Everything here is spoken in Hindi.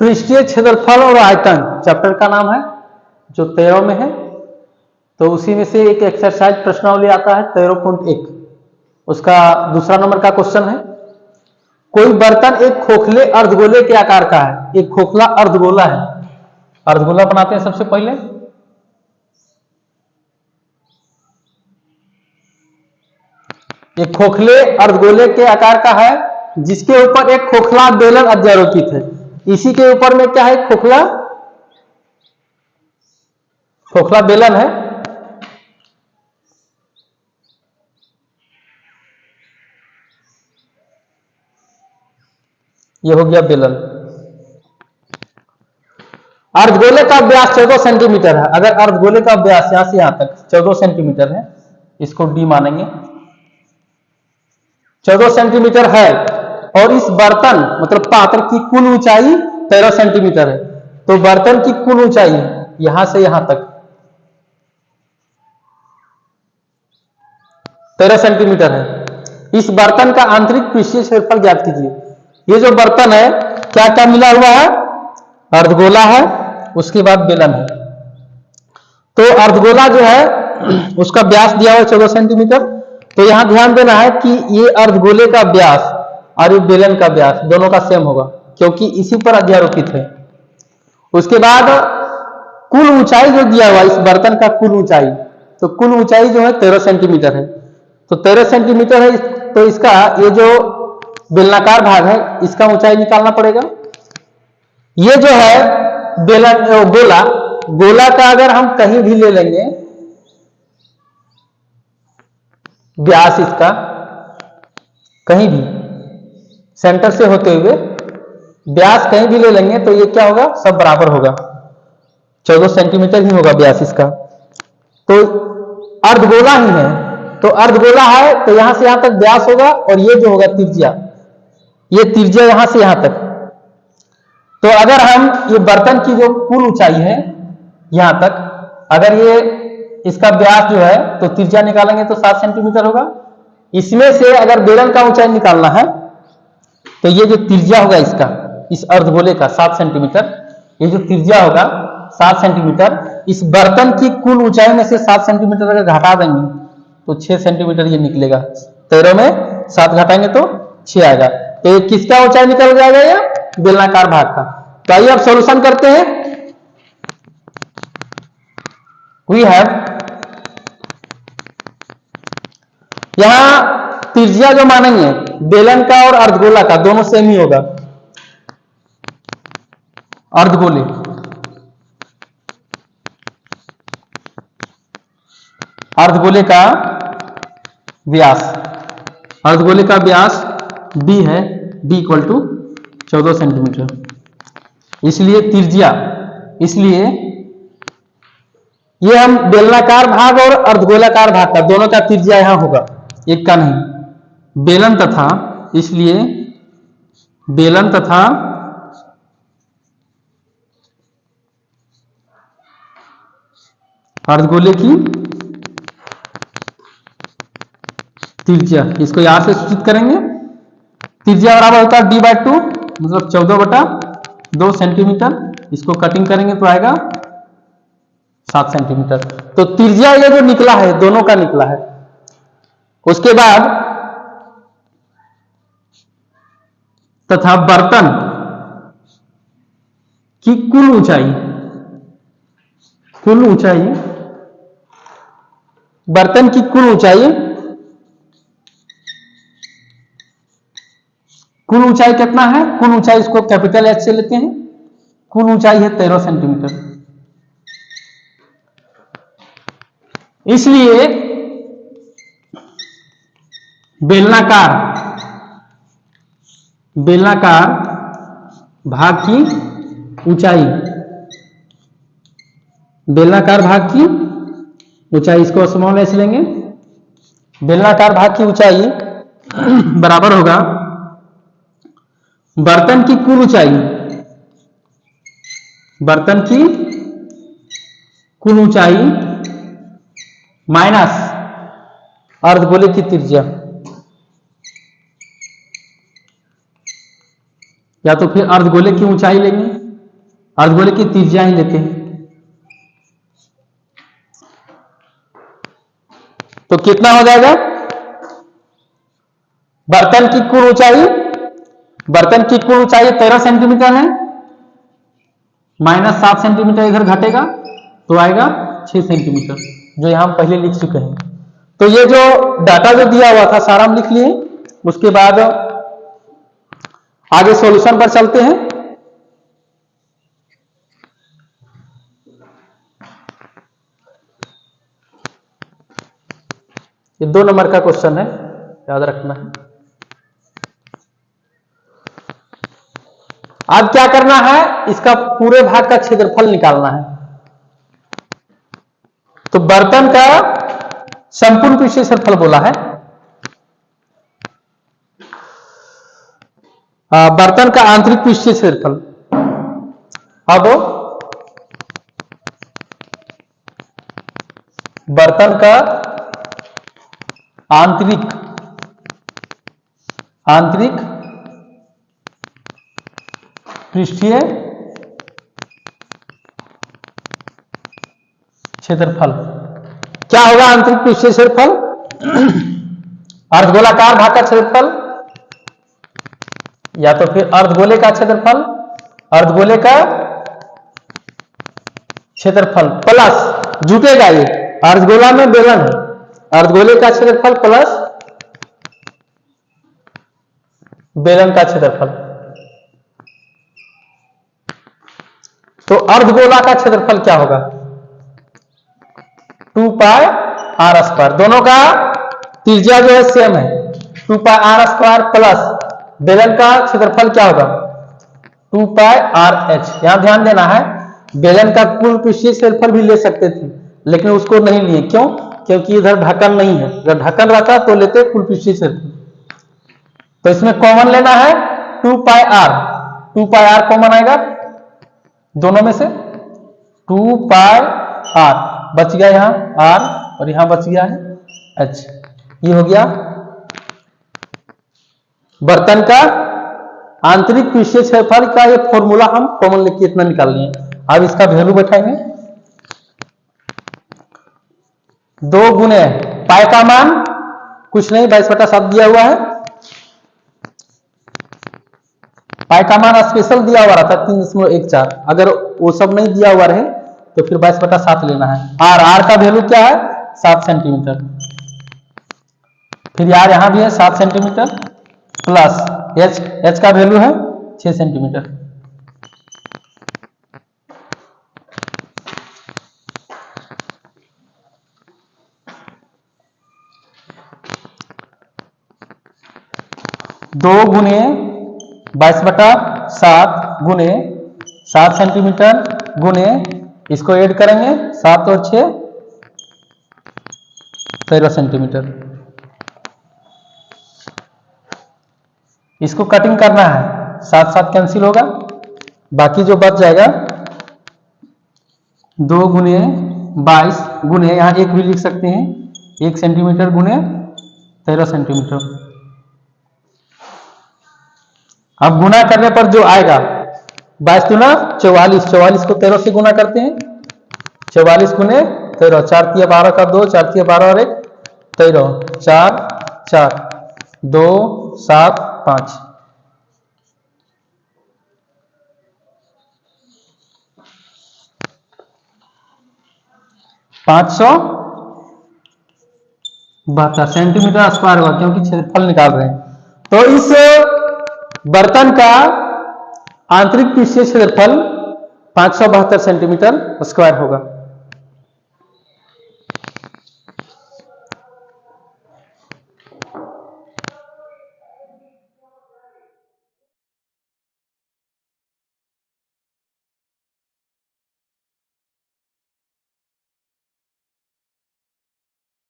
पृष्ठीय क्षेत्रफल और आयतन चैप्टर का नाम है, जो 13 में है। तो उसी में से एक एक्सरसाइज प्रश्नावली आता है 13.1, उसका दूसरा नंबर का क्वेश्चन है। कोई बर्तन एक खोखले अर्धगोले के आकार का है। एक खोखला अर्धगोला है। अर्धगोला बनाते हैं सबसे पहले। एक खोखले अर्धगोले के आकार का है, जिसके ऊपर एक खोखला बेलन अध्यारोपित है। इसी के ऊपर में क्या है? खोखला बेलन है। यह हो गया बेलन। अर्धगोले का व्यास 14 सेंटीमीटर है। अगर अर्धगोले का व्यास यहां से यहां तक 14 सेंटीमीटर है, इसको डी मानेंगे, 14 सेंटीमीटर है, और इस बर्तन मतलब पात्र की कुल ऊंचाई 13 सेंटीमीटर है। तो बर्तन की कुल ऊंचाई यहां से यहां तक 13 सेंटीमीटर है। इस बर्तन का आंतरिक पृष्ठीय क्षेत्रफल ज्ञात कीजिए। ये जो बर्तन है क्या क्या मिला हुआ है? अर्धगोला है, उसके बाद बेलन है। तो अर्धगोला जो है उसका व्यास दिया हुआ है 14 सेंटीमीटर। तो यहां ध्यान देना है कि ये अर्धगोले का व्यास और ये बेलन का व्यास दोनों का सेम होगा, क्योंकि इसी पर अध्यारोपित है। उसके बाद कुल ऊंचाई जो दिया हुआ इस बर्तन का कुल ऊंचाई, तो कुल ऊंचाई जो है 13 सेंटीमीटर है। तो 13 सेंटीमीटर है, तो इसका ये जो बेलनाकार भाग है इसका ऊंचाई निकालना पड़ेगा। ये जो है बेलन गोला का अगर हम कहीं भी ले लेंगे व्यास, इसका कहीं भी सेंटर से होते हुए व्यास कहीं भी ले लेंगे तो ये क्या होगा? सब बराबर होगा, 14 सेंटीमीटर ही होगा व्यास इसका। तो अर्धगोला ही है, तो अर्धगोला है तो यहां से यहां तक व्यास होगा, और ये जो होगा त्रिज्या, ये त्रिज्या यहां से यहां तक। तो अगर हम ये बर्तन की जो कुल ऊंचाई है यहां तक, अगर ये इसका व्यास जो है तो त्रिज्या निकालेंगे तो 7 सेंटीमीटर होगा। इसमें से अगर बेलन का ऊंचाई निकालना है तो ये जो त्रिज्या होगा इसका, इस अर्धगोले का 7 सेंटीमीटर, ये जो त्रिज्या होगा 7 सेंटीमीटर, इस बर्तन की कुल ऊंचाई में से 7 सेंटीमीटर अगर घटा देंगे तो 6 सेंटीमीटर ये निकलेगा। 13 में 7 घटाएंगे तो 6 आएगा। तो ये किसका ऊंचाई निकल जाएगा? ये बेलनाकार भाग का। तो आइए अब सॉल्यूशन करते हैं। वी हैव, यहां त्रिज्या जो मानेंगे बेलन का और अर्धगोला का दोनों सेम ही होगा। अर्धगोले का व्यास, अर्धगोले का व्यास d है, d इक्वल टू 14 सेंटीमीटर। इसलिए त्रिज्या, इसलिए ये हम बेलनाकार भाग और अर्धगोलाकार भाग का दोनों का त्रिज्या यहां होगा, एक का नहीं। बेलन तथा, इसलिए बेलन तथा अर्धगोले की त्रिज्या, इसको यहां से सूचित करेंगे। त्रिज्या बराबर होता है d/2, मतलब 14/2 सेंटीमीटर। इसको कटिंग करेंगे तो आएगा 7 सेंटीमीटर। तो त्रिज्या ये जो निकला है दोनों का निकला है। उसके बाद तथा बर्तन की कुल ऊंचाई, बर्तन की कुल ऊंचाई कितना है? कुल ऊंचाई, इसको कैपिटल H से लेते हैं। कुल ऊंचाई है 13 सेंटीमीटर। इसलिए बेलनाकार भाग की ऊंचाई, बेलनाकार भाग की ऊंचाई, इसको स्मॉल एस लेंगे। बेलनाकार भाग की ऊंचाई बराबर होगा बर्तन की कुल ऊंचाई, बर्तन की कुल ऊंचाई माइनस अर्धगोले की त्रिज्या, या तो फिर अर्धगोले की ऊंचाई लेंगे अर्धगोले की त्रिज्या ही लेते हैं। तो कितना हो जाएगा? बर्तन की कुल ऊंचाई 13 सेंटीमीटर है, -7 सेंटीमीटर इधर घटेगा तो आएगा 6 सेंटीमीटर, जो यहां हम पहले लिख चुके हैं। तो ये जो डाटा जो दिया हुआ था सारा हम लिख लिए। उसके बाद आगे सॉल्यूशन पर चलते हैं। ये 2 नंबर का क्वेश्चन है, याद रखना है। अब क्या करना है? इसका पूरे भाग का क्षेत्रफल निकालना है। तो बर्तन का संपूर्ण पृष्ठीय क्षेत्रफल बोला है। बर्तन का आंतरिक पृष्ठीय क्षेत्रफल, अब बर्तन का आंतरिक पृष्ठीय क्षेत्रफल क्या होगा? आंतरिक पृष्ठीय क्षेत्रफल अर्धगोलाकार भाग का क्षेत्रफल या तो फिर अर्धगोले का क्षेत्रफल, अर्धगोले का क्षेत्रफल प्लस जुटेगा, ये अर्धगोला में बेलन है, अर्धगोले का क्षेत्रफल प्लस बेलन का क्षेत्रफल। तो अर्धगोला का क्षेत्रफल क्या होगा? 2 पाई आर स्क्वायर, दोनों का त्रिज्या जो है सेम है, 2 पाई आर स्क्वायर प्लस बेलन का क्षेत्रफल क्या होगा? 2 पाई आर एच। यहां ध्यान देना है, बेलन का कुल पृष्ठीय क्षेत्रफल भी ले सकते थे, लेकिन उसको नहीं लिए। क्यों? क्योंकि इधर ढक्कन नहीं है, अगर ढक्कन रहता तो लेते कुल पृष्ठीय क्षेत्रफल। तो इसमें कॉमन लेना है 2 पाई आर कॉमन आएगा दोनों में से, 2 पाई आर बच गया, यहां आर और यहां बच गया है एच। ये हो गया बर्तन का आंतरिक पृष्ठीय क्षेत्रफल का ये फॉर्मूला हम कॉमन लेके इतना निकाल लिए। अब इसका वैल्यू बैठाएंगे, 2 गुने पाई का मान कुछ नहीं 22/7 दिया हुआ है, पाई का मान स्पेशल दिया हुआ रहता 3.14। अगर वो सब नहीं दिया हुआ रहे तो फिर 22/7 लेना है। आर का वैल्यू क्या है? 7 सेंटीमीटर। फिर यार यहां भी है 7 सेंटीमीटर प्लस एच का वैल्यू है 6 सेंटीमीटर। दो गुने 22/7 गुने 7 सेंटीमीटर गुने इसको ऐड करेंगे 7 और 6 13 सेंटीमीटर। इसको कटिंग करना है, 7 कैंसिल होगा, बाकी जो बच जाएगा 2 गुने 22 गुने यहां 1 भी लिख सकते हैं, 1 सेंटीमीटर गुने 13 सेंटीमीटर। अब गुना करने पर जो आएगा 22 गुना 44, 44 को 13 से गुना करते हैं, 44 गुने 13, 4 तिया 12 का 2, 4 तिया 12 और 1 13, 4 4 2 7 5। $572 सेंटीमीटर स्क्वायर हुआ, क्योंकि क्षेत्रफल निकाल रहे हैं। तो इस बर्तन का आंतरिक पृष्ठीय क्षेत्रफल 572 सेंटीमीटर स्क्वायर होगा।